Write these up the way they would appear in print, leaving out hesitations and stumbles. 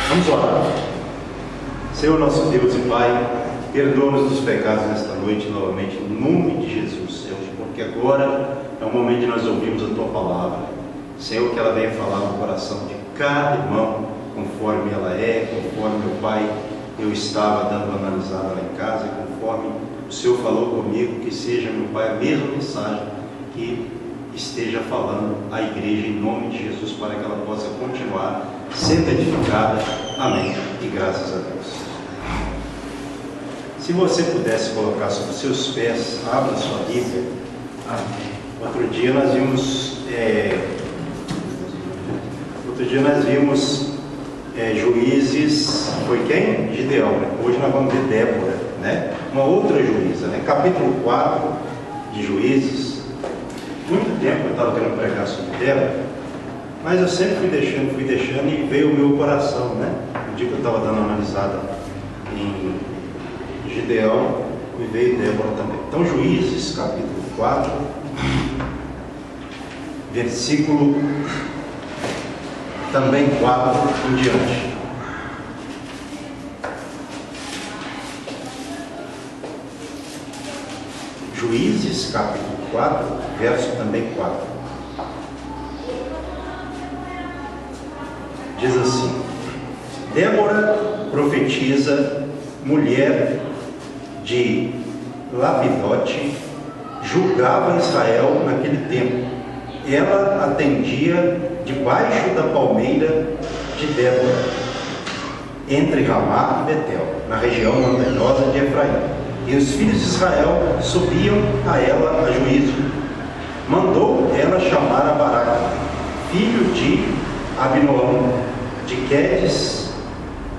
Vamos orar. Senhor nosso Deus e Pai, perdoa-nos dos pecados nesta noite novamente, em nome de Jesus, Senhor, porque agora é o momento de nós ouvirmos a Tua palavra. Senhor, que ela venha falar no coração de cada irmão, conforme ela é, conforme, meu Pai, eu estava dando uma analisada lá em casa, conforme o Senhor falou comigo, que seja, meu Pai, a mesma mensagem que esteja falando à igreja em nome de Jesus, para que ela possa continuar sendo edificada. Amém. E graças a Deus. Se você pudesse colocar sobre os seus pés, abra sua Bíblia. Outro dia nós vimos Juízes, foi quem? Gideão. Hoje nós vamos ver Débora, né? Uma outra juíza, né? Capítulo 4 de Juízes. Muito tempo eu estava querendo pregar sobre Débora, mas eu sempre fui deixando e veio o meu coração, né? No dia que eu estava dando uma analisada em Gideão, me veio Débora também. Então, Juízes, capítulo 4, versículo também 4 em diante. Juízes, capítulo 4, verso também 4. Diz assim: Débora, profetiza, mulher de Lapidote, julgava Israel naquele tempo. Ela atendia debaixo da palmeira de Débora, entre Ramá e Betel, na região montanhosa de Efraim. E os filhos de Israel subiam a ela a juízo. Mandou ela chamar a Baraque, filho de Abinoão, de Quedes,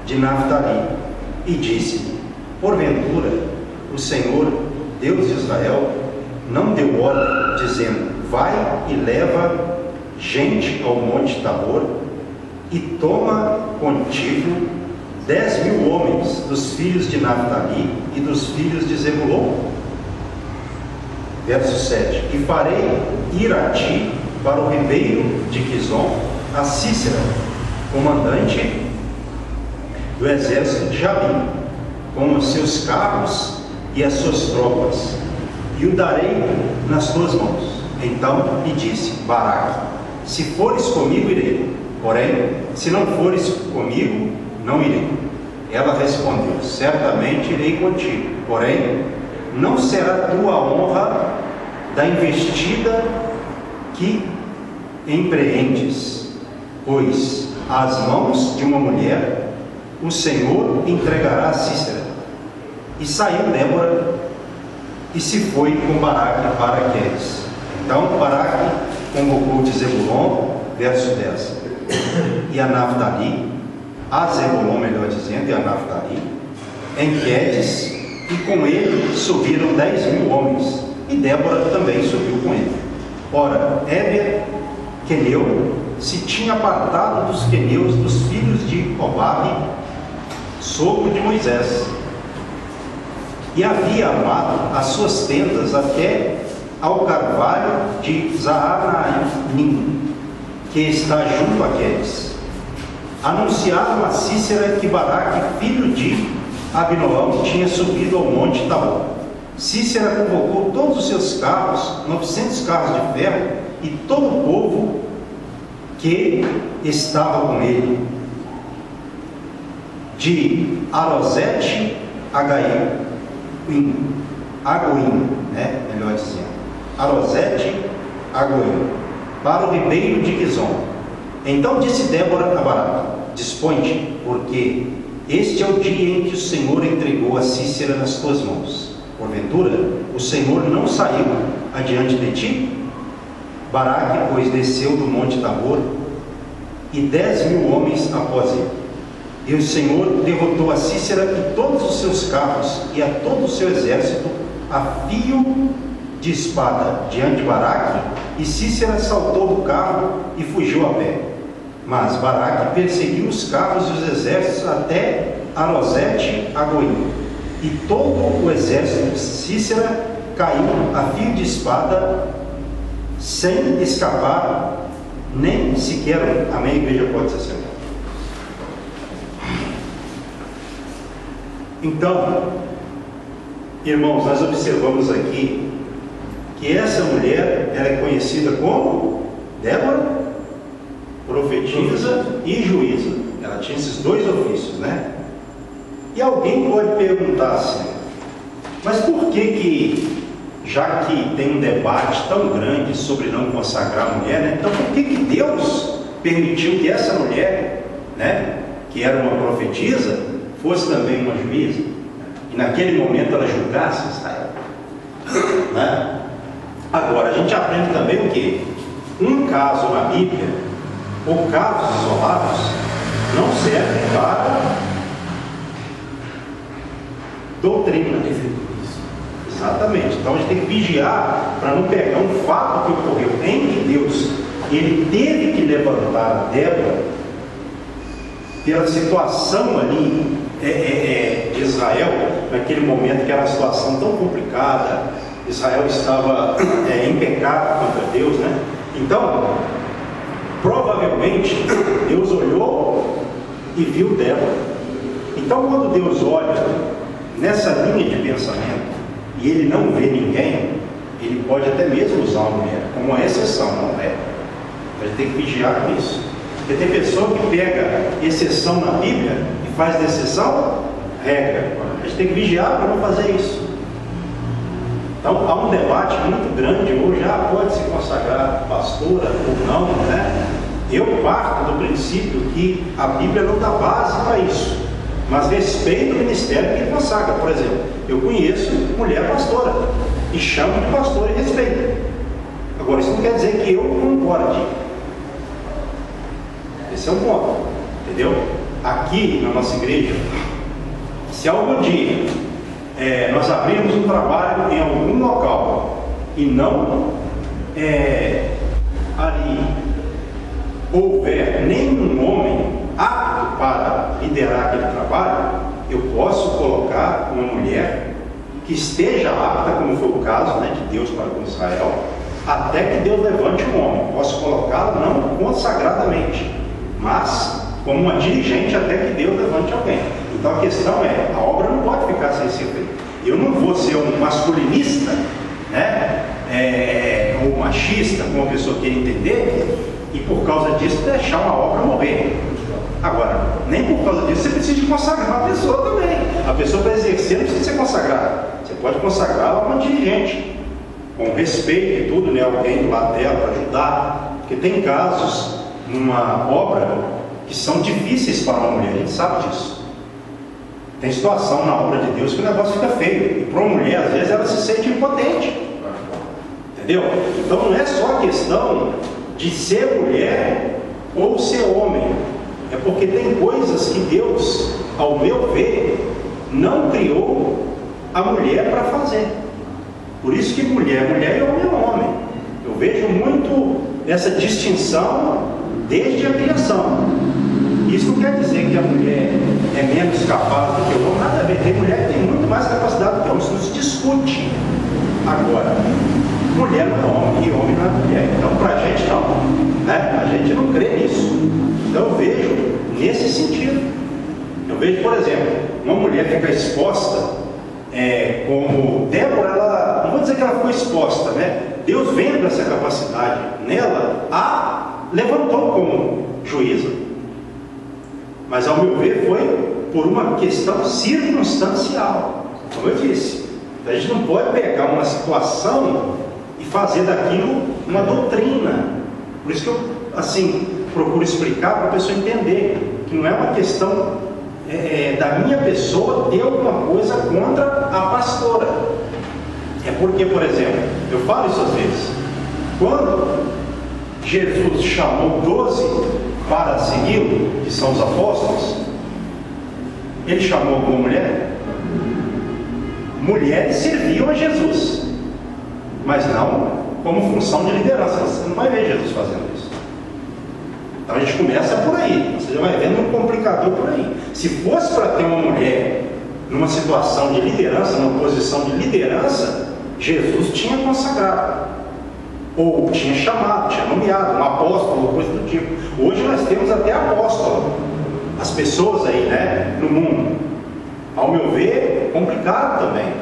de Naphtali, e disse-lhe: porventura o Senhor, Deus de Israel, não deu ordem, dizendo: vai e leva gente ao monte Tabor, e toma contigo 10.000 homens dos filhos de Naphtali e dos filhos de Zebulon. Verso 7: e farei ir a ti para o ribeiro de Quizon a Sísera, comandante do exército de Jabim, com os seus carros e as suas tropas, e o darei nas tuas mãos. Então lhe disse Baraque: se fores comigo, irei, porém, se não fores comigo, não irei. Ela respondeu: certamente irei contigo, porém, não será tua a honra da investida que empreendes, pois às mãos de uma mulher o Senhor entregará a Sísera. E saiu Débora e se foi com Baraque para Quedes. Então Baraque convocou de Zebulon, verso 10, e a Naphtali, a Zebulon, melhor dizendo, e a Naphtali, em Quedes, e com ele subiram 10.000 homens, e Débora também subiu com ele. Ora, Éber, queneu, se tinha apartado dos queneus dos filhos de Hobabe, sogro de Moisés, e havia armado as suas tendas até ao carvalho de Zaananim, que está junto a Quedes. Anunciaram a Sísera que Baraque, filho de Abinoão, tinha subido ao monte Tabor. Sísera convocou todos os seus carros, 900 carros de ferro, e todo o povo que estava com ele, de Arosete a Agoim, né? Melhor dizendo, Arosete a Agoim, para o ribeiro de Quizon. Então disse Débora a Baraque: dispõe-te, porque este é o dia em que o Senhor entregou a Sísera nas tuas mãos. Porventura o Senhor não saiu adiante de ti? Baraque, pois, desceu do monte Tabor, e 10.000 homens após ele. E o Senhor derrotou a Sísera e todos os seus carros e a todo o seu exército a fio de espada diante de Baraque, e Sísera saltou do carro e fugiu a pé. Mas Baraque perseguiu os carros e os exércitos até Arosete a Goim, e todo o exército de Sísera caiu a fio de espada, sem escapar nem sequer. Amém, igreja? Pode se sentar. Então, irmãos, nós observamos aqui que essa mulher, ela é conhecida como Débora, profetisa e juíza. Ela tinha esses dois ofícios, né? E alguém pode perguntar assim, mas por que, já que tem um debate tão grande sobre não consagrar a mulher, né? Então por que Deus permitiu que essa mulher, né, que era uma profetisa, fosse também uma juíza? E naquele momento ela julgasse Israel, né? Agora, a gente aprende também o quê? Um caso na Bíblia, ou casos isolados, não servem para doutrina. Exatamente. Então a gente tem que vigiar para não pegar um fato que ocorreu em que Deus ele teve que levantar a Débora pela situação ali de Israel, naquele momento que era uma situação tão complicada. Israel estava em pecado contra Deus, né? Então, provavelmente, Deus olhou e viu Débora. Então, quando Deus olha nessa linha de pensamento e Ele não vê ninguém, Ele pode até mesmo usar uma mulher, como uma exceção, não é? A gente tem que vigiar com isso. Porque tem pessoa que pega exceção na Bíblia e faz de exceção regra. A gente tem que vigiar para não fazer isso. Então, há um debate muito grande hoje, pode se consagrar pastora ou não, né? Eu parto do princípio que a Bíblia não dá base para isso, mas respeito o ministério que ele consagra. Por exemplo, eu conheço mulher pastora, e chamo de pastora e respeito. Agora, isso não quer dizer que eu concorde. Esse é um ponto, entendeu? Aqui na nossa igreja, se algum dia nós abrimos um trabalho em algum local e não ali houver nenhum homem apto para liderar aquele trabalho, eu posso colocar uma mulher que esteja apta, como foi o caso, né, de Deus para com Israel, até que Deus levante um homem. Posso colocá-lo não consagradamente, mas como uma dirigente até que Deus levante alguém. Então a questão a obra não pode ficar sem ser feita. Eu não vou ser um masculinista, né, ou machista, como a pessoa quer entender, e por causa disso deixar uma obra morrer. Agora, nem por causa disso você precisa de consagrar a pessoa também. A pessoa para exercer não precisa ser consagrada. Você pode consagrá-la a uma dirigente, com respeito e tudo, né, alguém do lado dela para ajudar. Porque tem casos numa obra que são difíceis para uma mulher, a gente sabe disso. Tem situação na obra de Deus que o negócio fica feio. E para uma mulher, às vezes, ela se sente impotente. Entendeu? Então não é só a questão de ser mulher ou ser homem. É porque tem coisas que Deus, ao meu ver, não criou a mulher para fazer. Por isso que mulher é mulher e homem é homem. Eu vejo muito essa distinção desde a criação. Isso não quer dizer que a mulher é menos capaz do que o homem, nada a ver. Tem mulher que tem muito mais capacidade do que o homem, isso não se discute. Agora, mulher não é homem e homem não é mulher. Então, para a gente não, né? A gente não crê nisso. Então, eu vejo nesse sentido. Eu vejo, por exemplo, uma mulher fica exposta, como Débora, ela, não vou dizer que ela ficou exposta, né? Deus, vendo essa capacidade nela, a levantou como juíza. Mas, ao meu ver, foi por uma questão circunstancial. Como eu disse, a gente não pode pegar uma situação e fazer daquilo uma doutrina. Por isso que eu, assim, procuro explicar para a pessoa entender que não é uma questão da minha pessoa ter alguma coisa contra a pastora. É porque, por exemplo, eu falo isso às vezes, quando Jesus chamou 12 para segui-lo, que são os apóstolos, ele chamou alguma mulher? Mulheres serviam a Jesus, mas não como função de liderança. Você não vai ver Jesus fazendo isso. Então a gente começa por aí, você já vai vendo um complicador por aí. Se fosse para ter uma mulher numa situação de liderança, numa posição de liderança, Jesus tinha consagrado, ou tinha chamado, tinha nomeado um apóstolo, coisa do tipo. Hoje nós temos até apóstolo, as pessoas aí, né, no mundo, ao meu ver, complicado também.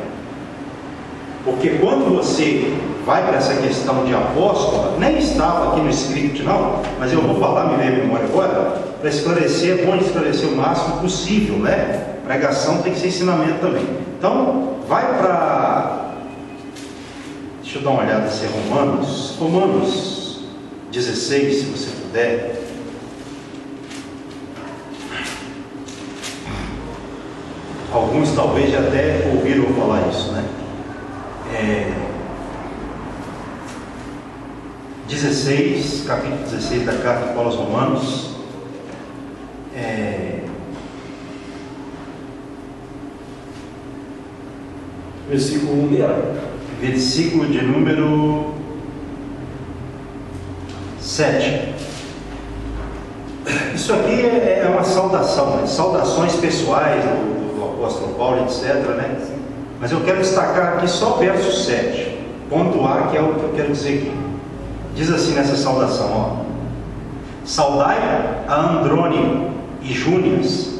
Porque quando você vai para essa questão de apóstolo, nem estava aqui no script não, mas eu vou falar, me veio a memória agora, para esclarecer, é bom esclarecer o máximo possível, né? Pregação tem que ser ensinamento também. Então, vai para... Deixa eu dar uma olhada se é Romanos 16, se você puder. Alguns talvez já até ouviram falar isso, né? 16, capítulo 16 da carta de Paulo aos Romanos. Versículo 1 dela. Versículo de número 7. Isso aqui é uma saudação, né? Saudações pessoais do apóstolo Paulo, etc., né? Mas eu quero destacar aqui só o verso 7, pontuar que é o que eu quero dizer aqui. Diz assim nessa saudação, ó: saudai a Andrônico e Júnias,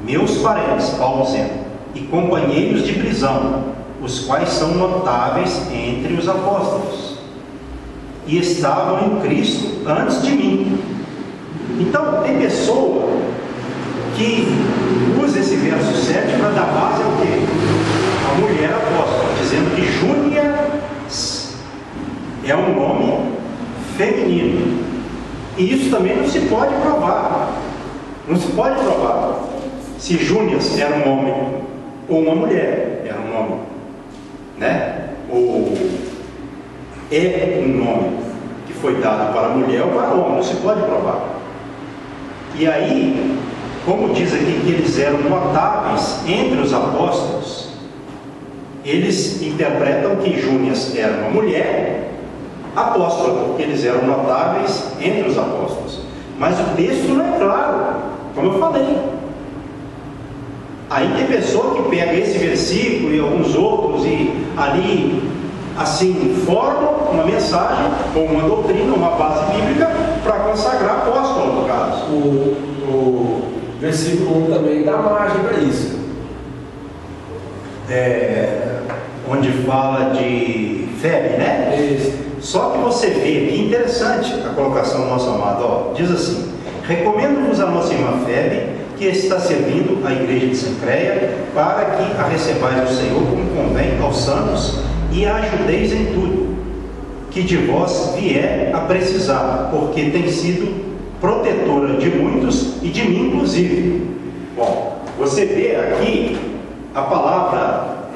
meus parentes, Paulo dizendo, e companheiros de prisão, os quais são notáveis entre os apóstolos, e estavam em Cristo antes de mim. Então, tem pessoa que usa esse verso 7 para dar base ao quê? A mulher apóstola, dizendo que Júnias é um nome feminino. E isso também não se pode provar. Não se pode provar se Júnias era um homem ou uma mulher era um nome, né? Ou é um nome que foi dado para a mulher ou para o homem, não se pode provar. E aí, como diz aqui que eles eram notáveis entre os apóstolos, eles interpretam que Júnias era uma mulher apóstola, porque eles eram notáveis entre os apóstolos. Mas o texto não é claro, como eu falei. Aí tem pessoa que pega esse versículo e alguns outros e ali, assim, formam uma mensagem ou uma doutrina, uma base bíblica para consagrar apóstolo, no caso. O versículo 1 também dá margem para isso. Onde fala de Febe, né? Isso. Só que você vê aqui, interessante a colocação do nosso amado, ó, diz assim: recomendo-vos a nossa irmã Febe, que está servindo a igreja de Cencreia, para que a recebais do Senhor como convém aos santos e a ajudeis em tudo que de vós vier a precisar, porque tem sido protetora de muitos e de mim inclusive. Bom, você vê aqui a palavra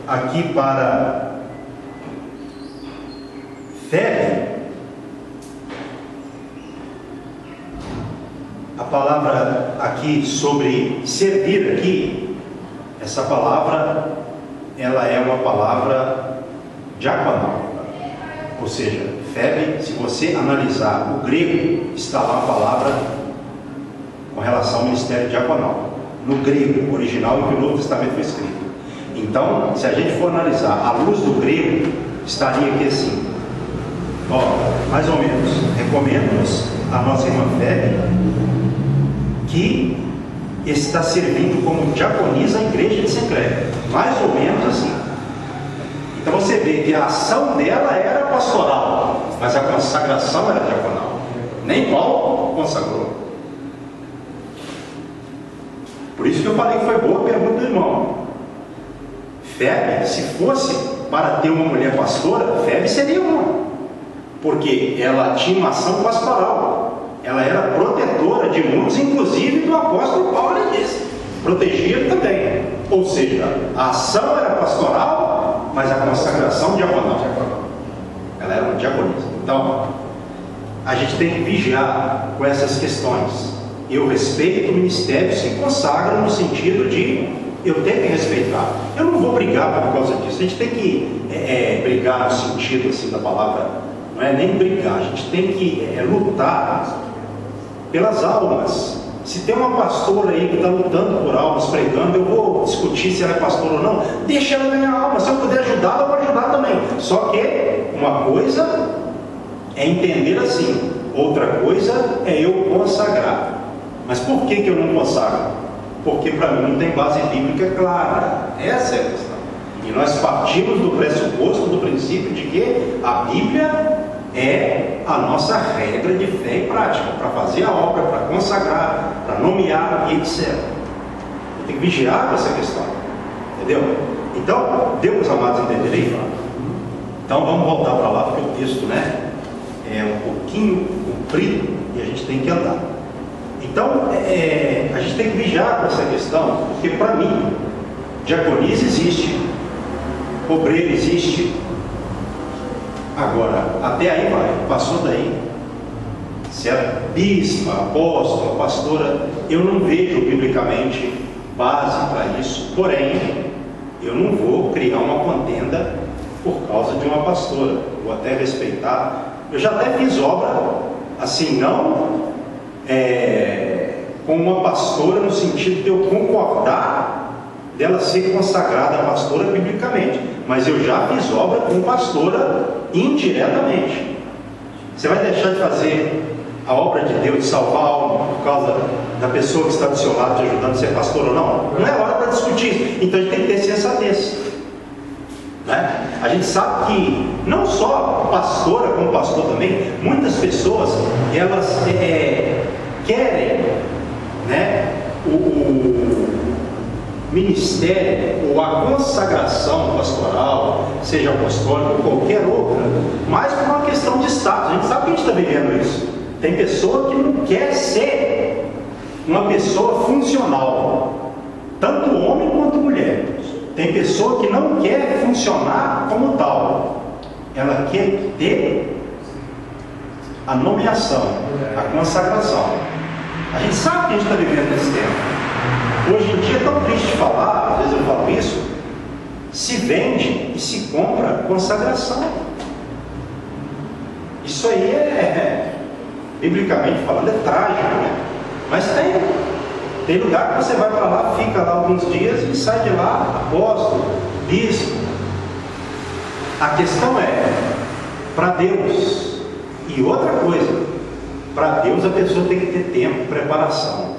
aqui para Febe, a palavra aqui sobre servir aqui, essa palavra ela é uma palavra diaconal, ou seja, Febe, se você analisar o grego, está lá a palavra com relação ao ministério diaconal, no grego original em que o Novo Testamento foi escrito. Então, se a gente for analisar à luz do grego, estaria aqui assim, ó, mais ou menos, recomendo-nos a nossa irmã Febe, que está servindo como diaconisa a igreja de Cencreia, mais ou menos assim. Então você vê que a ação dela era pastoral, mas a consagração era diaconal. Nem Paulo consagrou. Por isso que eu falei que foi boa a pergunta do irmão. Febe, se fosse para ter uma mulher pastora, Febe seria uma, porque ela tinha uma ação pastoral, ela era protetora de muitos, inclusive do apóstolo Paulo, ele disse, protegia também. Ou seja, a ação era pastoral, mas a consagração diaconal. Ela era uma diaconisa. Então, a gente tem que vigiar com essas questões. Eu respeito o ministério, se consagra no sentido de eu tenho que respeitar. Eu não vou brigar por causa disso. A gente tem que brigar no sentido assim da palavra, não é nem brigar, a gente tem que lutar pelas almas. Se tem uma pastora aí que está lutando por almas, pregando, eu vou discutir se ela é pastora ou não, deixa ela ganhar alma. Se eu puder ajudar, eu vou ajudar também. Só que uma coisa é entender assim, outra coisa é eu consagrar. Mas por que eu não consagro? porque para mim não tem base bíblica clara. Essa é a questão. E nós partimos do pressuposto, do princípio de que a Bíblia é a nossa regra de fé e prática, para fazer a obra, para consagrar, para nomear e etc. Tem que vigiar com essa questão, entendeu? Então, deu para os amados entenderem? Então vamos voltar para lá, porque o texto, né, é um pouquinho comprido e a gente tem que andar. Então, a gente tem que vigiar com essa questão, porque para mim, diaconisa existe, obreiro existe. Agora, até aí vai, passou daí, se é bispa, apóstola, pastora, eu não vejo biblicamente base para isso, porém, eu não vou criar uma contenda por causa de uma pastora, vou até respeitar. Eu já até fiz obra, assim, não com uma pastora no sentido de eu concordar dela ser consagrada a pastora biblicamente, mas eu já fiz obra com pastora indiretamente. Você vai deixar de fazer a obra de Deus, de salvar a alma, por causa da pessoa que está do seu lado te ajudando a ser pastor ou não? Não é hora para discutir isso. Então a gente tem que ter sensatez, né? A gente sabe que não só pastora como pastor também, muitas pessoas elas querem, né, o ministério ou a consagração pastoral, seja apostólica ou qualquer outra, mais por uma questão de status. A gente sabe que a gente está vivendo isso. Tem pessoa que não quer ser uma pessoa funcional, tanto homem quanto mulher. Tem pessoa que não quer funcionar como tal, ela quer ter a nomeação, a consagração. A gente sabe que a gente está vivendo nesse tempo. Hoje em dia é tão triste falar, às vezes eu falo isso, se vende e se compra consagração. Isso aí biblicamente falando, é trágico, né? Mas tem lugar que você vai para lá, fica lá alguns dias e sai de lá apóstolo, bispo. A questão é, para Deus, e outra coisa, para Deus a pessoa tem que ter tempo, preparação.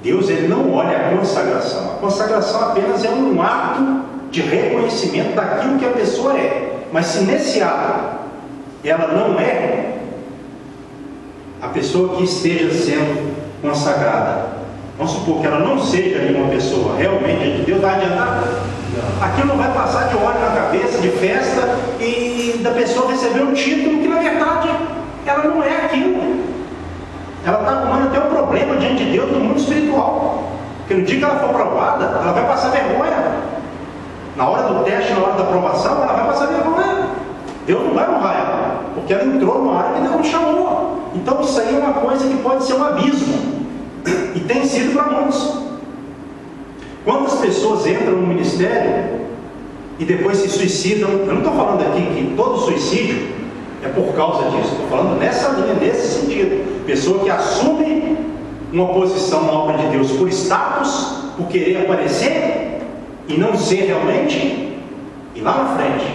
Deus, ele não olha a consagração. A consagração apenas é um ato de reconhecimento daquilo que a pessoa é. Mas se nesse ato ela não é, a pessoa que esteja sendo consagrada, vamos supor que ela não seja uma pessoa realmente de Deus, vai adiantar? Aquilo não vai passar de óleo na cabeça, de festa, e da pessoa receber um título que na verdade ela não é aquilo. Ela está arrumando até um problema diante de Deus no mundo espiritual, porque no dia que ela for provada, ela vai passar vergonha. Na hora do teste, na hora da aprovação, ela vai passar vergonha. Deus não vai honrar ela, porque ela entrou numa área que Deus não chamou. Então isso aí é uma coisa que pode ser um abismo, e tem sido para muitos. Quantas pessoas entram no ministério e depois se suicidam? Eu não estou falando aqui que todo suicídio é por causa disso, estou falando nessa linha, nesse sentido. Pessoa que assume uma posição na obra de Deus por status, por querer aparecer e não ser realmente, e lá na frente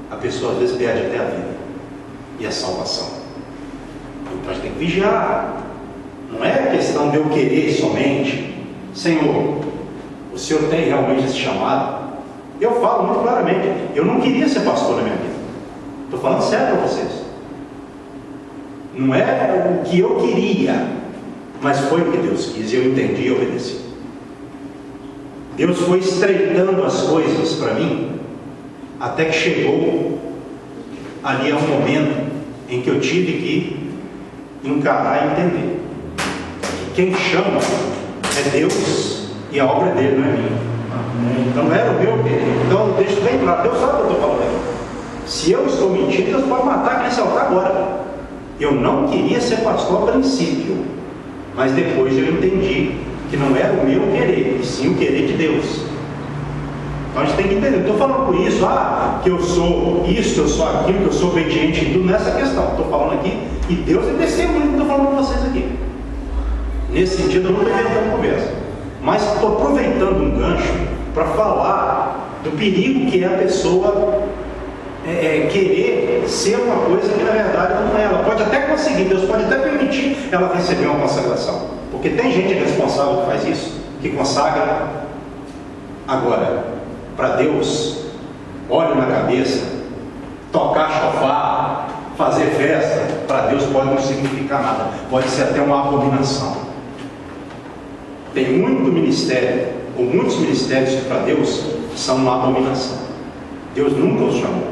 a pessoa às vezes perde até a vida e a salvação. Então a gente tem que vigiar. Não é questão de eu querer somente, Senhor, o Senhor tem realmente esse chamado? Eu falo muito claramente, eu não queria ser pastor na minha vida. Estou falando sério para vocês. Não é o que eu queria, mas foi o que Deus quis, e eu entendi e obedeci. Deus foi estreitando as coisas para mim, até que chegou ali a um momento em que eu tive que encarar e entender que quem chama é Deus e a obra dele não é minha. Então não era o meu querer. Então deixa bem claro, Deus sabe o que eu estou falando. Se eu estou mentindo, Deus pode matar aquele altar agora. Eu não queria ser pastor a princípio, mas depois eu entendi que não era o meu querer, e sim o querer de Deus. Então a gente tem que entender. Não estou falando por isso, que eu sou isso, que eu sou aquilo, que eu sou obediente em tudo, nessa questão. Estou falando aqui, e Deus é testemunho que eu estou falando para vocês aqui. Nesse sentido eu não estou inventando conversa, mas estou aproveitando um gancho para falar do perigo que é a pessoa querer ser uma coisa que na verdade não é. Ela pode até conseguir, Deus pode até permitir ela receber uma consagração, porque Porque tem gente responsável que faz isso, que consagra. Agora, para Deus, óleo na cabeça, tocar chofar, fazer festa, para Deus pode não significar nada, pode ser até uma abominação. Tem muito ministério, ou muitos ministérios que para Deus são uma abominação. Deus nunca os chamou,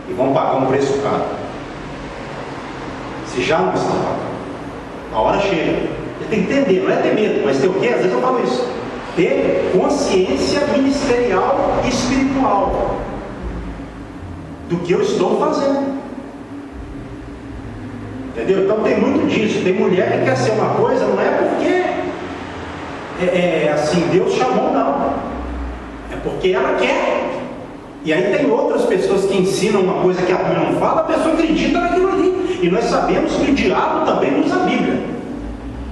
e vão pagar um preço caro, se já não estão pagando. A hora chega, ele tem que entender, não é ter medo, mas ter o quê? Às vezes eu falo isso, ter consciência ministerial e espiritual do que eu estou fazendo. Entendeu? Então tem muito disso. Tem mulher que quer ser uma coisa, não é porque assim, Deus chamou, não. É porque ela quer. E aí tem outras pessoas que ensinam uma coisa que a Bíblia não fala, a pessoa acredita naquilo ali. E nós sabemos que o diabo também usa a Bíblia.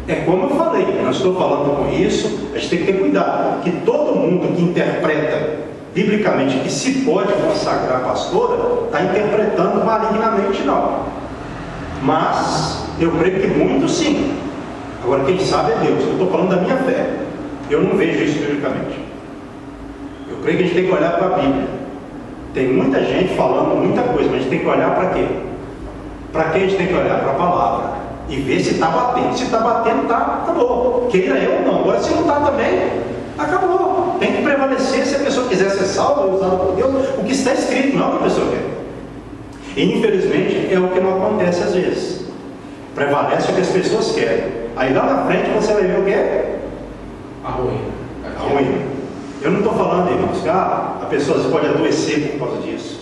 É como eu falei, eu não estou falando com isso, a gente tem que ter cuidado, que todo mundo que interpreta biblicamente que se pode consagrar pastora, está interpretando malignamente, não. Mas eu creio que muito sim. Agora quem sabe é Deus. Eu estou falando da minha fé. Eu não vejo isso biblicamente. Eu creio que a gente tem que olhar para a Bíblia. Tem muita gente falando muita coisa, mas a gente tem que olhar para quê? Para quem a gente tem que olhar? Para a palavra. E ver se está batendo. Se está batendo, tá, acabou. Queira eu ou não. Agora se não está também, acabou. Tem que prevalecer. Se a pessoa quiser ser salva e usada por Deus, o que está escrito, não é o que a pessoa quer. E infelizmente é o que não acontece às vezes. Prevalece o que as pessoas querem. Aí lá na frente você vai ver o que é? A ruína. A ruína. Eu não estou falando, irmãos, que a pessoa pode adoecer por causa disso.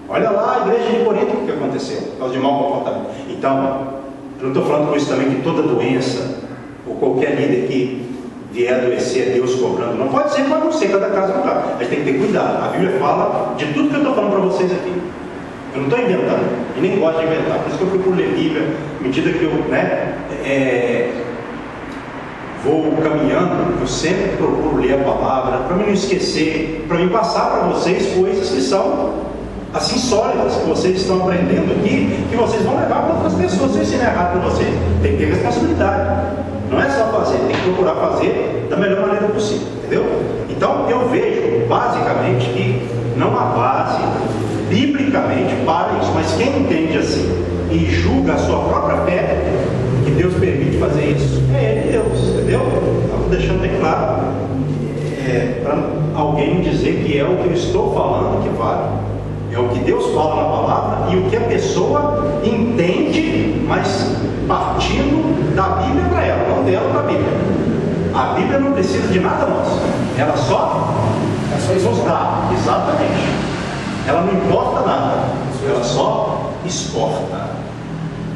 Olha lá a igreja de Corinto, o que aconteceu, por causa de mau comportamento. Então, eu não estou falando com isso também que toda doença, ou qualquer líder que vier adoecer, é Deus cobrando. Não pode ser, pode não ser, cada caso é um caso. A gente tem que ter cuidado. A Bíblia fala de tudo que eu estou falando para vocês aqui. Eu não estou inventando, e nem gosto de inventar. Por isso que eu procuro ler Bíblia, à medida que eu vou caminhando, eu sempre procuro ler a palavra, para mim não esquecer, para mim passar para vocês coisas que são assim sólidas, que vocês estão aprendendo aqui, que vocês vão levar para outras pessoas. Se eu ensinar errado para você, tem que ter responsabilidade. Não é só fazer, tem que procurar fazer da melhor maneira possível, entendeu? Então eu vejo basicamente que não há base biblicamente para isso, mas quem entende assim e julga a sua própria fé, que Deus permite fazer isso, é Ele Deus, entendeu? Estou deixando bem claro, para alguém dizer que é o que eu estou falando que vale, é o que Deus fala na palavra e o que a pessoa entende, mas partindo da Bíblia para ela, não dela para a Bíblia. A Bíblia não precisa de nada nosso, ela só nos dá, exatamente. Ela não importa nada, ela só exporta.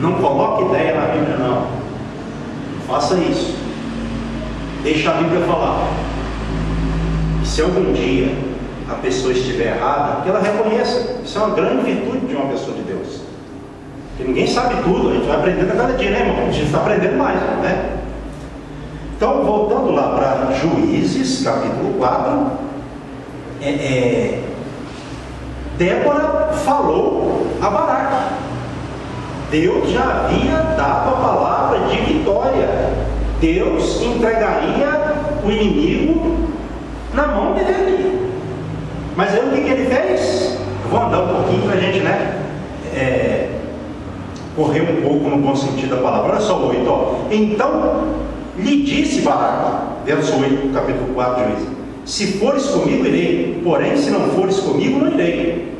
Não coloque ideia na Bíblia, não. Faça isso. Deixa a Bíblia falar. E se algum dia a pessoa estiver errada, que ela reconheça. Isso é uma grande virtude de uma pessoa de Deus. Porque ninguém sabe tudo, a gente vai aprendendo a cada dia, né, irmão? A gente está aprendendo mais, né? Então, voltando lá para Juízes, capítulo 4, Débora falou a Baraque. Deus já havia dado a palavra de vitória. Deus entregaria o inimigo na mão dele. Mas aí o que ele fez? Eu vou andar um pouquinho para a gente, correr um pouco no bom sentido da palavra. Olha só o 8, ó. Então lhe disse Baraque, verso 8, capítulo 4 de Juízes: se fores comigo, irei, porém se não fores comigo, não irei.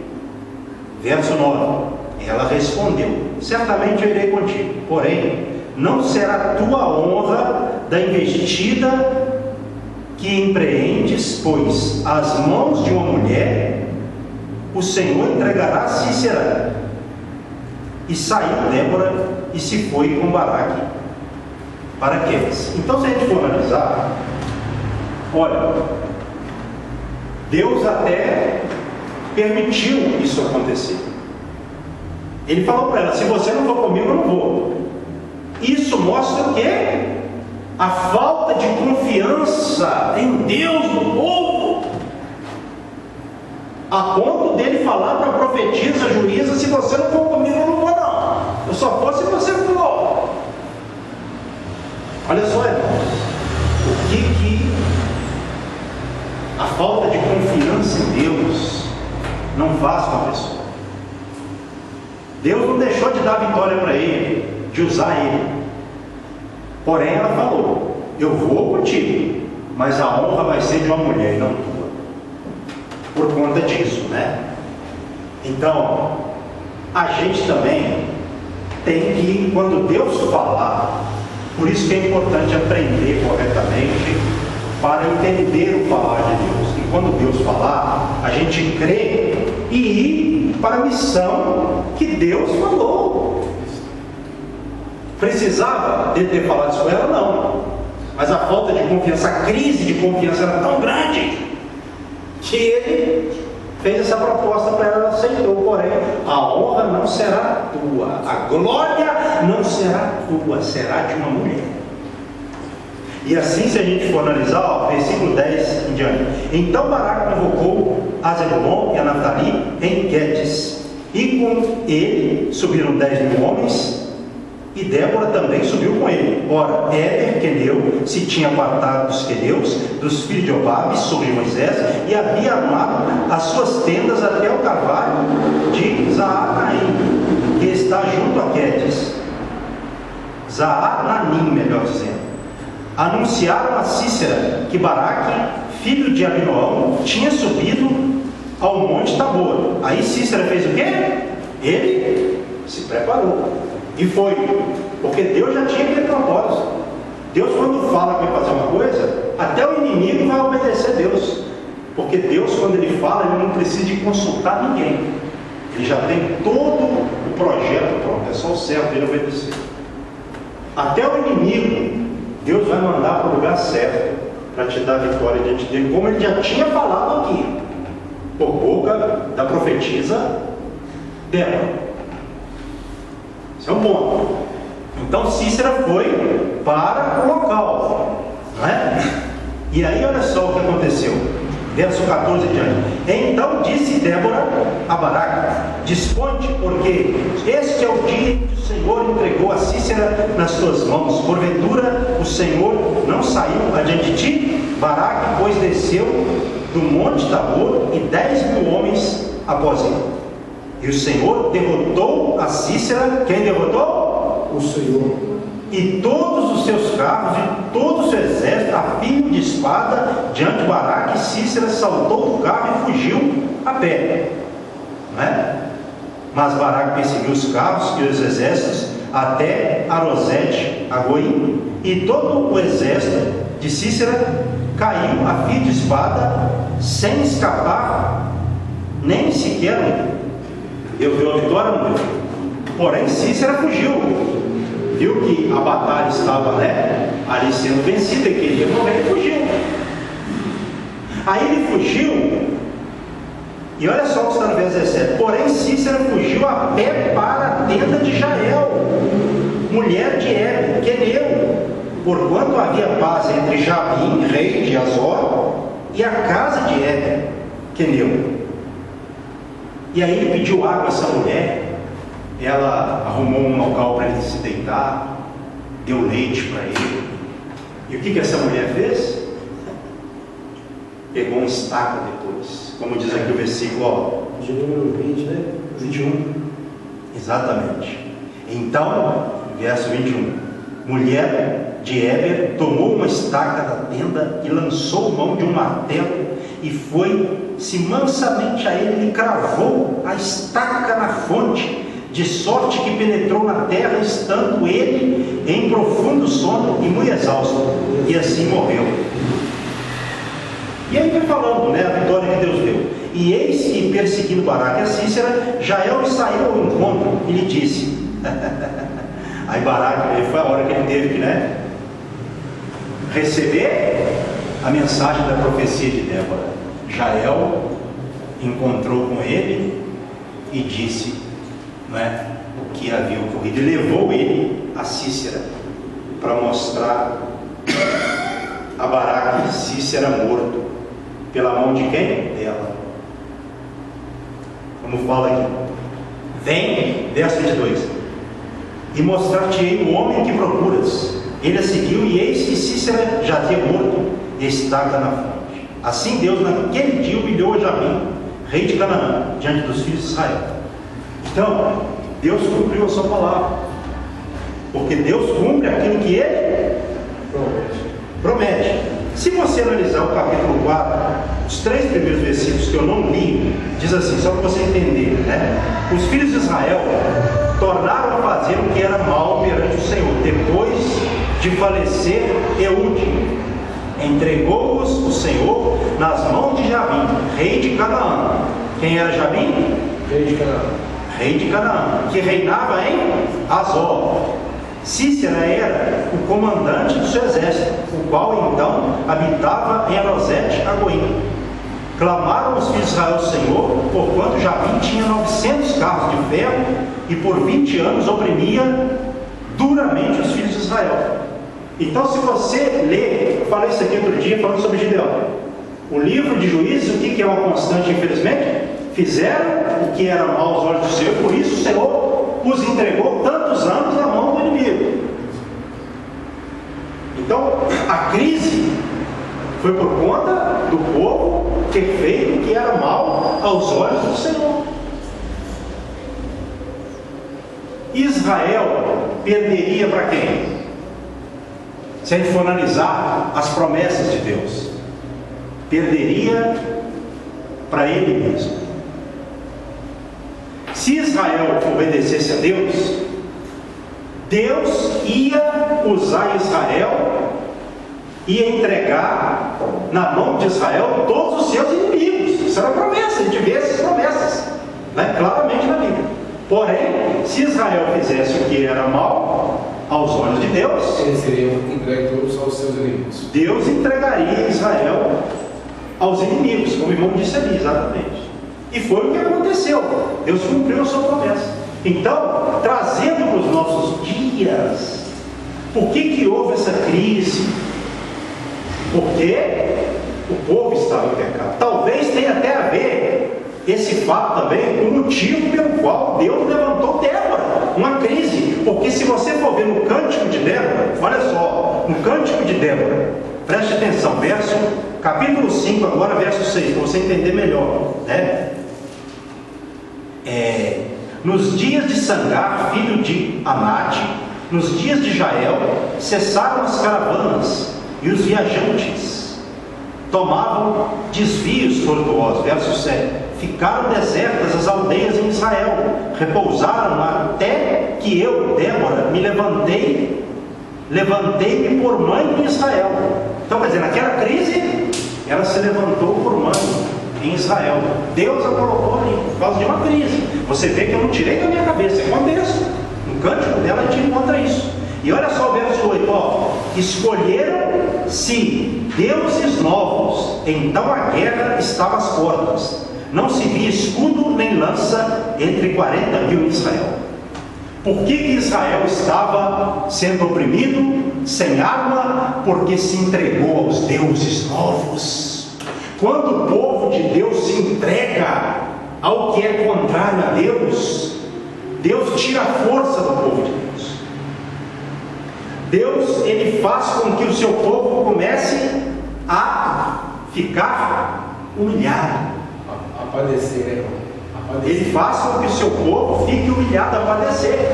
Verso 9, ela respondeu: certamente eu irei contigo, porém não será tua honra da investida que empreendes, pois as mãos de uma mulher o Senhor entregará a Sísera. E saiu Débora e se foi com Baraque para Quedes. Então, se a gente for analisar, olha, Deus até permitiu isso acontecer. Ele falou para ela: se você não for comigo, eu não vou. Isso mostra o quê? A falta de confiança em Deus no povo, a ponto dele falar para a profetisa, juíza: se você não for comigo, eu não vou não. Eu só vou se você for. Olha só, irmãos, o que a falta de confiança em Deus não faz com a pessoa. Deus não deixou de dar vitória para ele, de usar ele. Porém, ela falou: eu vou contigo, mas a honra vai ser de uma mulher e não tua. Por conta disso, né? Então, a gente também tem que, quando Deus falar, por isso que é importante aprender corretamente para entender o falar de Deus. E quando Deus falar, a gente crê e ir para a missão que Deus falou. Precisava de ter falado isso com ela? Não. Mas a falta de confiança, a crise de confiança era tão grande que ele fez essa proposta para ela, ela aceitou. Porém, a honra não será tua, a glória não será tua, será de uma mulher. E assim, se a gente for analisar, versículo 10 em diante: então Baraque convocou a Zebulon e a Naftali em Quedes, e com ele subiram 10.000 homens, e Débora também subiu com ele. Ora, Éber, queneu, se tinha apartado dos queneus, dos filhos de Obabe, sobre Moisés, e havia armado as suas tendas até o carvalho de Zaanaim, que está junto a Quedes. Zaananim, melhor dizendo. Anunciaram a Cícera que Baraque, filho de Abinoão, tinha subido ao monte Tabor. Aí Cícera fez o quê? Ele se preparou e foi, porque Deus já tinha aquele propósito. Deus, quando fala que vai fazer uma coisa, até o inimigo vai obedecer a Deus, porque Deus, quando ele fala, ele não precisa de consultar ninguém, ele já tem todo o projeto pronto, é só o servo dele obedecer. Até o inimigo Deus vai mandar para o lugar certo para te dar vitória diante dele, como ele já tinha falado aqui, por boca da profetisa Débora. Esse é um ponto. Então Cícera foi para o local, não é? E aí olha só o que aconteceu, verso 14 em diante. Então disse Débora a Baraque: dispõe-te, porque este é o dia que o Senhor entregou a Cícera nas tuas mãos. Porventura o Senhor não saiu adiante de ti? Baraque, pois, desceu do monte Tabor, e 10.000 homens após ele. E o Senhor derrotou a Cícera. Quem derrotou? O Senhor. E todos os seus carros e todo o seu exército a fio de espada diante de Baraque. Cícera saltou do carro e fugiu a pé, não é? Mas Baraque perseguiu os carros e os exércitos até Arosete, a Goim, e todo o exército de Cícera caiu a fio de espada, sem escapar nem sequer um. Deu a vitória, não deu? Porém Cícera fugiu, viu que a batalha estava, né, ali sendo vencida, ele queria morrer e fugiu. Aí ele fugiu, e olha só o que está no verso 17: porém Cícera fugiu a pé para a tenda de Jael, mulher de Éber, queneu, porquanto havia paz entre Jabim, rei de Azor, e a casa de Éber, queneu. E aí ele pediu água a essa mulher, ela arrumou um local para ele se deitar, deu leite para ele. E o que essa mulher fez? Pegou uma estaca depois, como diz aqui o versículo, ó, De número 20, né? 21. Exatamente. Então, verso 21: mulher de Éber tomou uma estaca da tenda e lançou mão de um martelo, e foi-se mansamente a ele e cravou a estaca na fonte, de sorte que penetrou na terra, estando ele em profundo sono e muito exausto, e assim morreu. E aí vai falando, né, a vitória que Deus deu. E eis que, perseguindo Baraque a Cícera, Jael saiu ao encontro e lhe disse aí Baraque, foi a hora que ele teve que, né, receber a mensagem da profecia de Débora. Jael encontrou com ele e disse, não é, o que havia ocorrido, e levou ele a Cícera para mostrar a Baraque Cícera morto pela mão de quem? Dela. Como fala aqui, vem, verso 22, e mostrar-te-ei o homem que procuras. Ele a seguiu, e eis que Cícera jazia morto e estaca na fonte. Assim Deus naquele dia humilhou a Jabim, rei de Canaã, diante dos filhos de Israel. Então, Deus cumpriu a sua palavra, porque Deus cumpre aquilo que Ele promete. Se você analisar o capítulo 4, os 3 primeiros versículos que eu não li, diz assim, só para você entender, né? Os filhos de Israel tornaram a fazer o que era mal perante o Senhor, depois de falecer Eude. Entregou-os o Senhor nas mãos de Jabim, rei de Canaã. Quem era Jabim? Rei de Canaã. Rei de Canaã, que reinava em Azor. Cícera era o comandante do seu exército, o qual então habitava em Arosete-Agoim. Clamaram os filhos de Israel ao Senhor, porquanto Jabim tinha 900 carros de ferro e por 20 anos oprimia duramente os filhos de Israel. Então, se você ler, eu falei isso aqui outro dia falando sobre Gideão, o livro de Juízes, o que é uma constante, infelizmente? Fizeram o que era mal aos olhos do Senhor, por isso o Senhor os entregou tantos anos na mão do inimigo. Então, a crise foi por conta do povo ter feito o que era mal aos olhos do Senhor. Israel perderia para quem? Se a gente for analisar as promessas de Deus, perderia para ele mesmo. Se Israel obedecesse a Deus, Deus ia usar Israel, ia entregar na mão de Israel todos os seus inimigos. Isso era promessa, a gente vê essas promessas, né? Claramente na Bíblia. Porém, se Israel fizesse o que era mal aos olhos de Deus, eles seriam entregues aos seus inimigos. Deus entregaria Israel aos inimigos, como o irmão disse ali, exatamente. E foi o que aconteceu. Deus cumpriu a sua promessa. Então, trazendo para os nossos dias, por que houve essa crise? Porque o povo estava em pecado. Talvez tenha até a ver esse fato também com o motivo pelo qual Deus levantou Débora, uma crise. Porque se você for ver no Cântico de Débora, olha só, no Cântico de Débora, preste atenção, capítulo 5 agora, verso 6, para você entender melhor, né? Nos dias de Sangar, filho de Anate, nos dias de Jael, cessaram as caravanas e os viajantes tomavam desvios tortuosos. Verso 7. Ficaram desertas as aldeias em Israel, repousaram até que eu, Débora, me levantei-me por mãe em Israel. Então, quer dizer, naquela crise, ela se levantou por mãe em Israel. Deus a colocou ali por causa de uma crise. Você vê que eu não tirei da minha cabeça, é contexto. No cântico dela a gente encontra isso. E olha só o verso 8, ó. Escolheram-se deuses novos, então a guerra estava às portas. Não se via escudo nem lança entre 40 mil em Israel. Por que Israel estava sendo oprimido, sem arma? Porque se entregou aos deuses novos. Quando o povo de Deus se entrega ao que é contrário a Deus, Deus tira a força do povo de Deus. Deus, ele faz com que o seu povo comece a ficar humilhado. A padecer, né, irmão? Ele faz com que o seu povo fique humilhado, a padecer.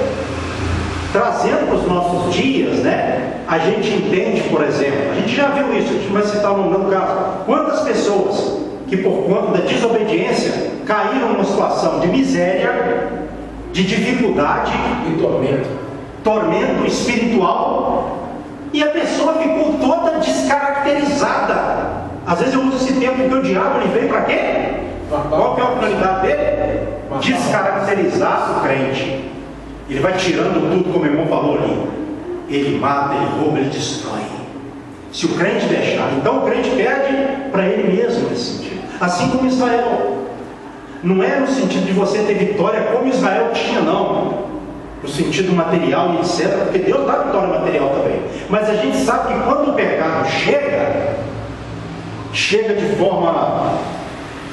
Trazendo para os nossos dias, né? A gente entende, por exemplo, a gente já viu isso, a gente vai citar no caso, quantas pessoas que por conta da desobediência caíram numa situação de miséria, de dificuldade e tormento espiritual, e a pessoa ficou toda descaracterizada. Às vezes eu uso esse termo porque o diabo ele veio para quê? Qual que é a finalidade dele? Descaracterizar o crente. Ele vai tirando tudo, como o irmão falou ali. Ele mata, ele rouba, ele destrói. Se o crente deixar, então o crente perde para ele mesmo nesse sentido. Assim como Israel. Não é no sentido de você ter vitória como Israel tinha, não. No sentido material e etc. Porque Deus dá vitória material também. Mas a gente sabe que quando o pecado chega de forma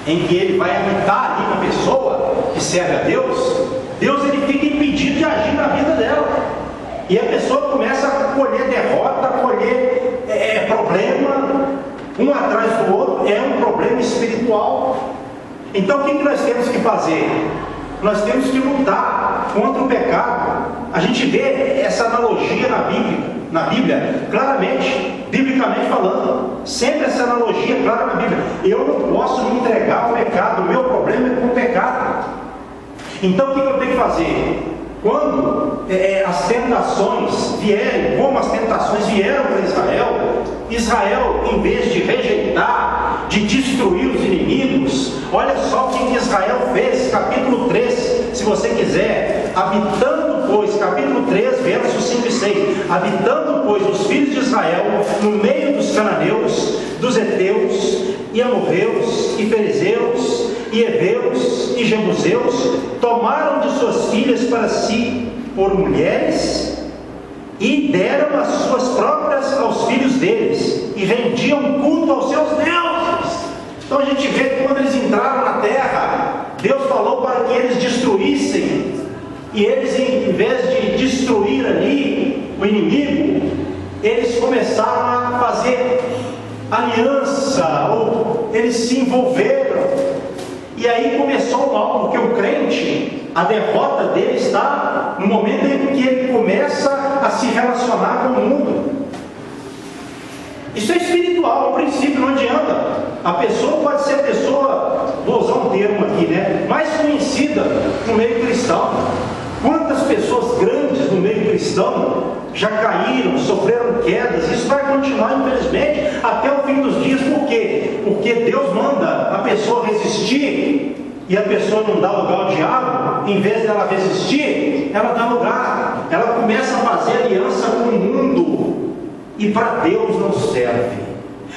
em que ele vai habitar ali na pessoa que serve a Deus, Deus ele fica impedido de agir na vida dela. E a pessoa começa a colher derrota, a colher problema, um atrás do outro, é um problema espiritual. Então o que nós temos que fazer? Nós temos que lutar contra o pecado. A gente vê essa analogia na Bíblia, claramente, biblicamente falando, sempre essa analogia clara na Bíblia. Eu não posso me entregar ao pecado, o meu problema é com o pecado. Então o que eu tenho que fazer? Quando as tentações vierem, como as tentações vieram para Israel, em vez de rejeitar, de destruir os inimigos, olha só o que Israel fez, capítulo 3, se você quiser, habitando, pois, capítulo 3, versos 5 e 6, habitando, pois, os filhos de Israel no meio dos cananeus, dos heteus, e amorreus, e perizeus, e heveus, e jebuseus, tomaram de suas filhas para si por mulheres, e deram as suas próprias aos filhos deles, e rendiam culto aos seus deuses. Então a gente vê que quando eles entraram na terra, Deus falou para que eles destruíssem, e eles, em vez de destruir ali o inimigo, eles começaram a fazer aliança, ou eles se envolveram, e aí começou o mal, porque o crente, a derrota dele está no momento em que ele começa a se relacionar com o mundo. Isso é espiritual, no princípio, não adianta. A pessoa pode ser a pessoa, vou usar um termo aqui, mais conhecida no meio cristão. Quantas pessoas grandes no meio cristão já caíram, sofreram quedas? Isso vai continuar, infelizmente, até o fim dos dias. Por quê? Porque Deus manda a pessoa resistir, e a pessoa não dá lugar ao diabo. Em vez dela resistir, ela dá lugar, ela começa a fazer aliança com o mundo, e para Deus não serve.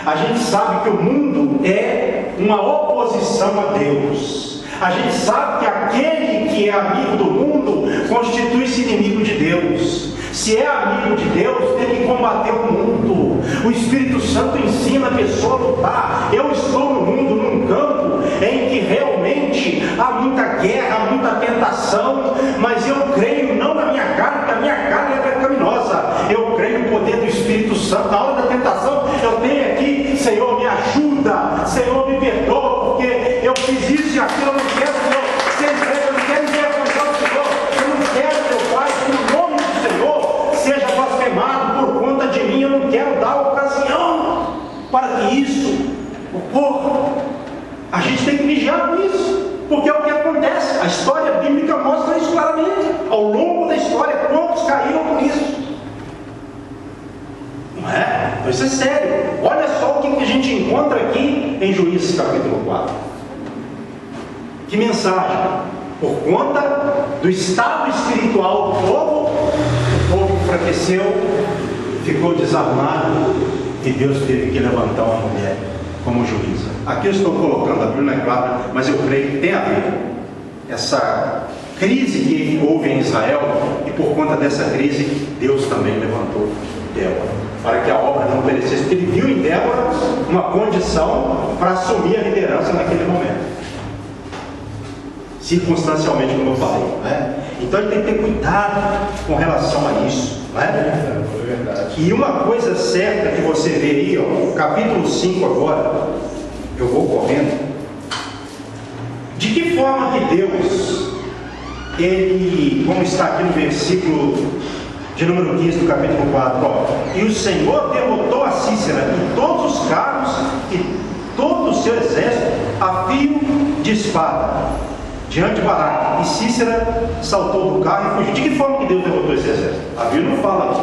A gente sabe que o mundo é uma oposição a Deus. A gente sabe que aquele que é amigo do mundo constitui-se inimigo de Deus. Se é amigo de Deus, tem que combater o mundo. O Espírito Santo ensina a pessoa a lutar. Eu estou no mundo, num campo em que realmente há muita guerra, muita tentação, mas eu creio não na minha carne, porque a minha carne é pecaminosa. Eu creio no poder do Espírito Santo. Na hora da tentação, eu tenho aqui: Senhor, me ajuda, Senhor, me perdoa, porque eu fiz isso e aquilo, eu não quero, Senhor, eu não quero envergonhar o Senhor, eu não quero, meu Pai, que o nome do Senhor seja blasfemado por conta de mim. Eu não quero dar ocasião para que isso ocorra. A gente tem que vigiar com isso, porque é o que acontece. A história bíblica mostra isso claramente. Ao longo da história, quantos caíram por isso? Não é? Então isso é sério. Olha só o que a gente encontra aqui em Juízes capítulo 4. Que mensagem! Por conta do estado espiritual do povo, o povo enfraqueceu, ficou desarmado, e Deus teve que levantar uma mulher como juíza. Aqui eu estou colocando, a Bíblia não é clara, mas eu creio que tem a ver essa crise que houve em Israel, e por conta dessa crise, Deus também levantou Débora, para que a obra não perecesse, porque ele viu em Débora uma condição para assumir a liderança naquele momento. Circunstancialmente, como eu falei, Então ele tem que ter cuidado com relação a isso, E uma coisa certa que você vê aí, capítulo 5 agora, eu vou correndo. De que forma que Deus, ele, como está aqui no versículo de número 15 do capítulo 4, e o Senhor derrotou a Cícera e todos os carros e todo o seu exército a fio de espada diante de Baraque, e Cícera saltou do carro e fugiu. De que forma que Deus derrotou esse exército? A Bíblia não fala aqui.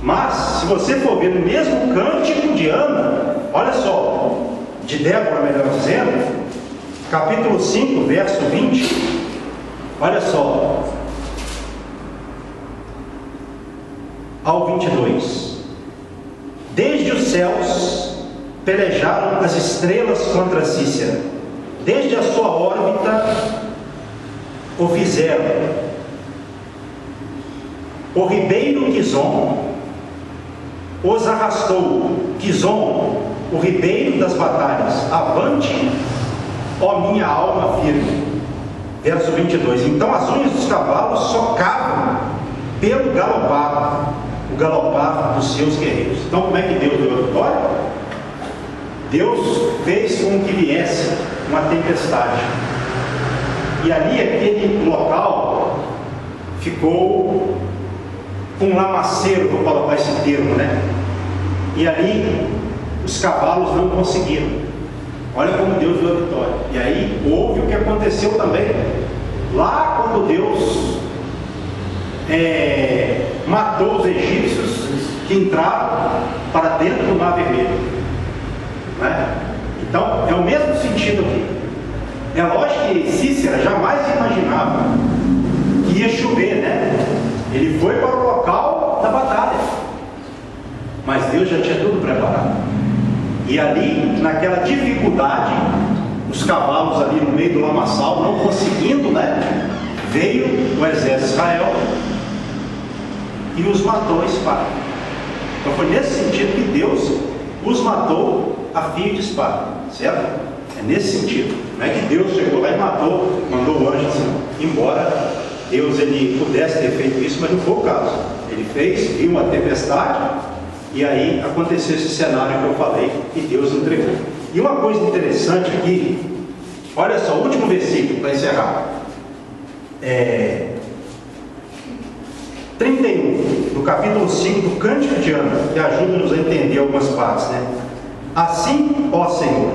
Mas, se você for ver no mesmo cântico de Ana, olha só, de Débora, melhor dizendo, capítulo 5, verso 20, olha só, ao 22. Desde os céus pelejaram as estrelas contra Cícera, desde a sua órbita o fizeram. O ribeiro Quizon os arrastou. Quizon, o ribeiro das batalhas. Avante, ó minha alma firme. Verso 22. Então as unhas dos cavalos socavam pelo o galopar dos seus guerreiros. Então, como é que Deus deu a vitória? Deus fez com que viesse uma tempestade. E ali, aquele local ficou um lamaceiro, vou colocar esse termo, né? E ali, os cavalos não conseguiram. Olha como Deus deu a vitória. E aí, houve o que aconteceu também. Lá, quando Deus matou os egípcios que entraram para dentro do Mar Vermelho, né? Então, é o mesmo sentido aqui. É lógico que Cícera jamais imaginava que ia chover, né? Ele foi para o local da batalha, mas Deus já tinha tudo preparado. E ali, naquela dificuldade, os cavalos ali no meio do lamaçal, não conseguindo, né? Veio o exército de Israel e os matou a espada. Então foi nesse sentido que Deus os matou a fio de espada, certo? É nesse sentido. Não é que Deus chegou lá e matou, mandou o anjo assim, embora Deus ele pudesse ter feito isso, mas não foi o caso. Ele fez, viu uma tempestade, e aí aconteceu esse cenário que eu falei, e Deus entregou. E uma coisa interessante aqui, olha só, o último versículo para encerrar. 31, do capítulo 5 do Cântico de Ana, que ajuda-nos a entender algumas partes, né? Assim, ó Senhor,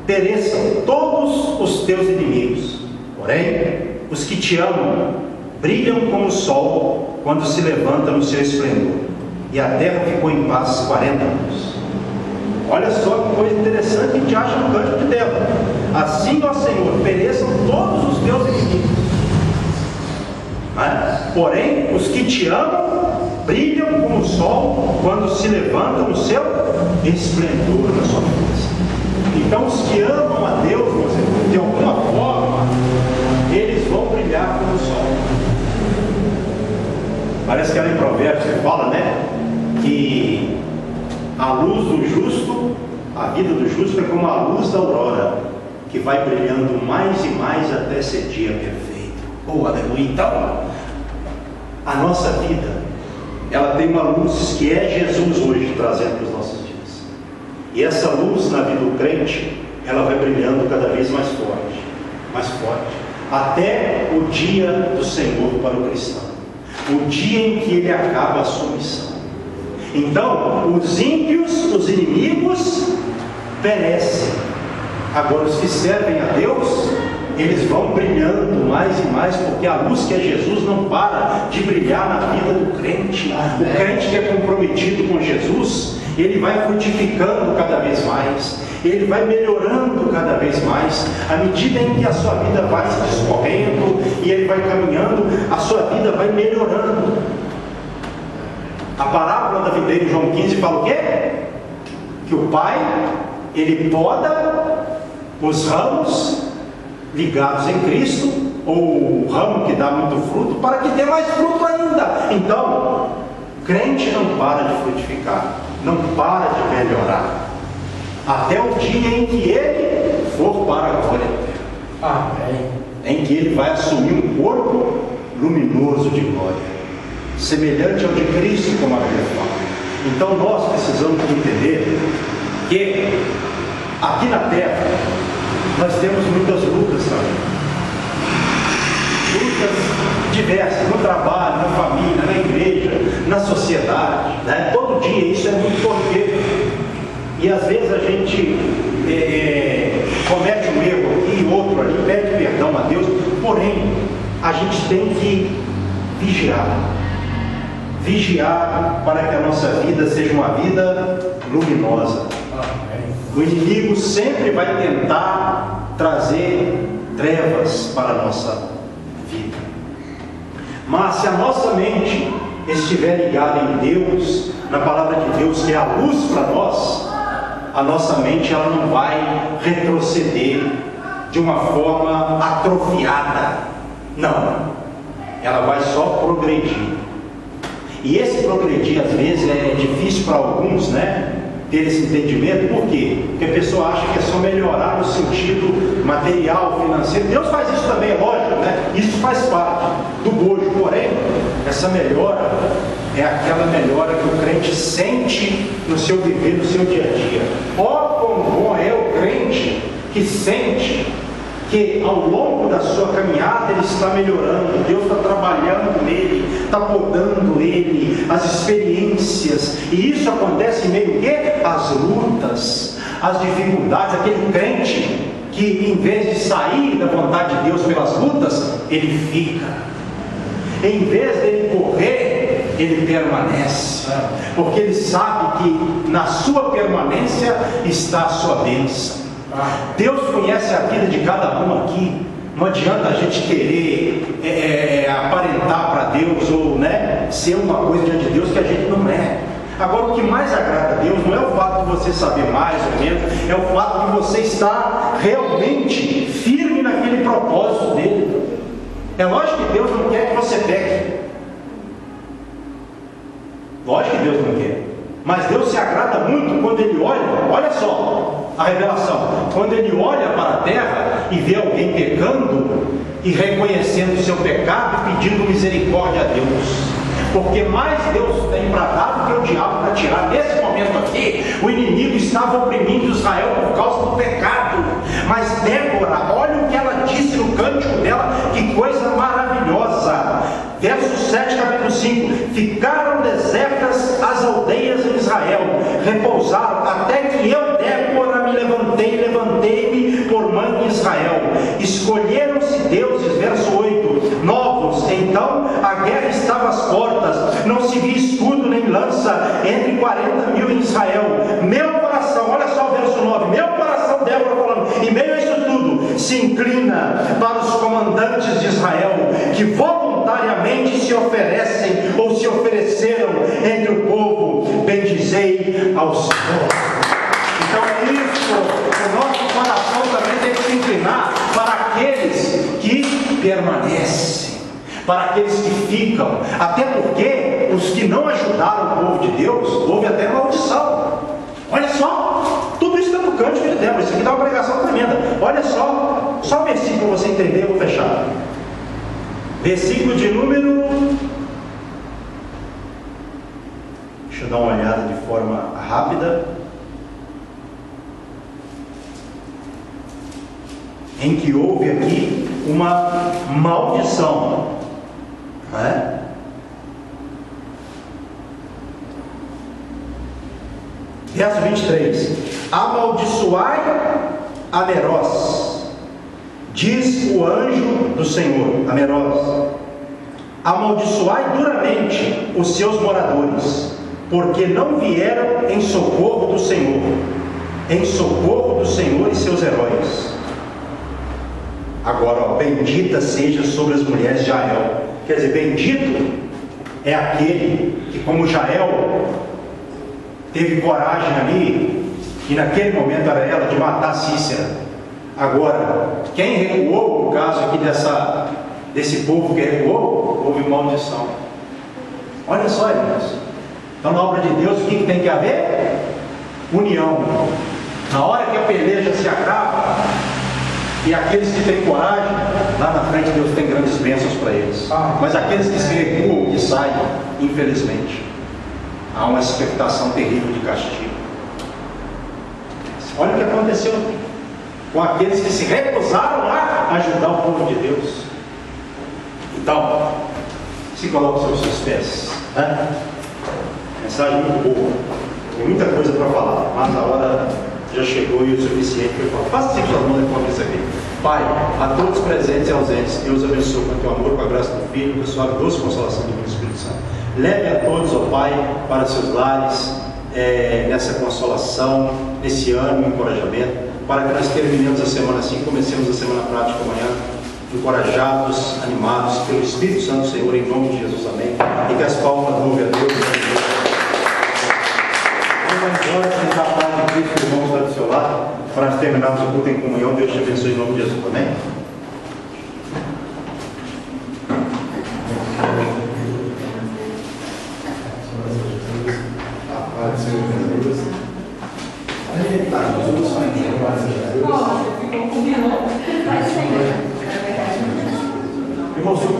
pereçam todos os teus inimigos, porém, os que te amam brilham como o sol quando se levanta no seu esplendor, e a terra ficou em paz 40 anos. Olha só que coisa interessante que a gente acha no Cântico de Débora. Assim, ó Senhor, pereçam todos os teus inimigos, porém, os que te amam brilham como o sol quando se levantam no seu esplendor, na sua força. Então, os que amam a Deus, de alguma forma, eles vão brilhar como o sol. Parece que ela em Provérbios que fala, né? Que a luz do justo, a vida do justo é como a luz da aurora, que vai brilhando mais e mais até ser dia perfeito. Oh, aleluia! Então, a nossa vida, ela tem uma luz que é Jesus hoje trazendo para os nossos dias. E essa luz na vida do crente, ela vai brilhando cada vez mais forte, até o dia do Senhor para o cristão, o dia em que ele acaba a sua missão. Então, os ímpios, os inimigos, perecem. Agora, os que servem a Deus, eles vão brilhando mais e mais, porque a luz que é Jesus não para de brilhar na vida do crente. O crente que é comprometido com Jesus, ele vai frutificando cada vez mais, ele vai melhorando cada vez mais, à medida em que a sua vida vai se discorrendo e ele vai caminhando, a sua vida vai melhorando. A parábola da videira em João 15 fala o quê? Que o pai, ele poda os ramos ligados em Cristo, ou o ramo que dá muito fruto, para que dê mais fruto ainda. Então, crente não para de frutificar, não para de melhorar, até o dia em que ele for para a glória eterna. Amém. Em que ele vai assumir um corpo luminoso de glória, semelhante ao de Cristo, como a Bíblia fala. Então nós precisamos entender que aqui na terra nós temos muitas lutas também, lutas diversas, no trabalho, na família, na igreja, na sociedade, né? Todo dia isso é muito corriqueiro, e às vezes a gente comete um erro aqui e outro ali, pede perdão a Deus, porém a gente tem que vigiar para que a nossa vida seja uma vida luminosa. O inimigo sempre vai tentar trazer trevas para a nossa vida, mas se a nossa mente estiver ligada em Deus, na palavra de Deus, que é a luz para nós, a nossa mente ela não vai retroceder de uma forma atrofiada, não, ela vai só progredir. E esse progredir às vezes é difícil para alguns, né, ter esse entendimento. Por quê? Porque a pessoa acha que é só melhorar no sentido material, financeiro. Deus faz isso também, é lógico, né? Isso faz parte do bojo, porém é Essa melhora é aquela melhora que o crente sente no seu viver, no seu dia a dia. Ó, quão bom é o crente que sente que ao longo da sua caminhada ele está melhorando, Deus está trabalhando nele, está podando ele, as experiências, e isso acontece em meio a quê? Às lutas, às dificuldades. Aquele crente que em vez de sair da vontade de Deus pelas lutas, ele fica. Em vez dele correr, ele permanece, porque ele sabe que na sua permanência está a sua bênção. Deus conhece a vida de cada um aqui. Não adianta a gente querer aparentar para Deus ou ser uma coisa diante de Deus que a gente não é. Agora, o que mais agrada a Deus não é o fato de você saber mais ou menos, é o fato de você estar realmente firme naquele propósito dele. É lógico que Deus não quer que você peque. Lógico que Deus não quer. Mas Deus se agrada muito quando Ele olha só a revelação, quando Ele olha para a terra e vê alguém pecando e reconhecendo o seu pecado e pedindo misericórdia a Deus. Porque mais Deus tem para dar do que o diabo para tirar. Nesse momento aqui, o inimigo estava oprimindo Israel por causa do pecado. Mas Débora, olha o que ela disse no cântico dela, que coisa maravilhosa. Verso 7, capítulo 5: ficaram desertas as aldeias em Israel, repousaram, até que eu, Débora, me levantei-me por mãe em Israel. Escolheram-se deuses, verso 8, novos. Então a guerra estava às portas, não se via escudo nem lança entre 40.000 em Israel. Meu coração, olha só o verso 9, meu coração, Débora falando, em meio a isso tudo, se inclina para os comandantes de Israel, que voluntariamente se oferecem ou se ofereceram entre o povo. Bendizei ao Senhor. Então é isso, o nosso coração também tem que se inclinar para aqueles que permanecem, para aqueles que ficam, até porque os que não ajudaram o povo de Deus, houve até maldição. Olha só, tudo isso está no cântico de Débora. Isso aqui dá uma pregação tremenda. Olha só o versículo para você entender, eu vou fechar. Versículo de número... Deixa eu dar uma olhada de forma rápida. Em que houve aqui uma maldição, não é? Verso 23: amaldiçoai a Meroz, diz o anjo do Senhor, a Meroz, amaldiçoai duramente os seus moradores, porque não vieram em socorro do Senhor e seus heróis. Agora, bendita seja sobre as mulheres de Jael. Quer dizer, bendito é aquele que, como Jael teve coragem ali, e naquele momento era ela de matar Cícera. Agora, quem recuou, no caso aqui desse povo que recuou, houve maldição. Olha só, irmãos. Então, na obra de Deus, o que tem que haver? União. Na hora que a peleja se acaba, e aqueles que têm coragem, lá na frente Deus tem grandes bênçãos para eles. Mas aqueles que se recuam, que saem, infelizmente, há uma expectação terrível de castigo. Olha o que aconteceu com aqueles que se recusaram a ajudar o povo de Deus. Então, se coloque sobre os seus pés, né? Mensagem muito boa, tem muita coisa para falar, mas a hora já chegou e o suficiente para falar. Faça assim com as mãos e conta isso aqui. Pai, a todos presentes e ausentes, Deus abençoe com o teu amor, com a graça do Filho, com a sua doce consolação do Espírito Santo. Leve a todos, ó Pai, para seus lares, nessa consolação, nesse ânimo e encorajamento, para que nós terminemos a semana assim, comecemos a semana prática amanhã, encorajados, animados pelo Espírito Santo do Senhor, em nome de Jesus, amém. E que as palmas louvem a Deus. Vamos embora, sem a paz de Cristo, que vamos estar do seu lado, para nós terminarmos o culto em comunhão. Deus te abençoe em nome de Jesus, amém. Irmãos, eu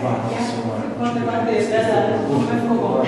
Fala, senhora. Quando eu bater, verdade. Como ficou bom.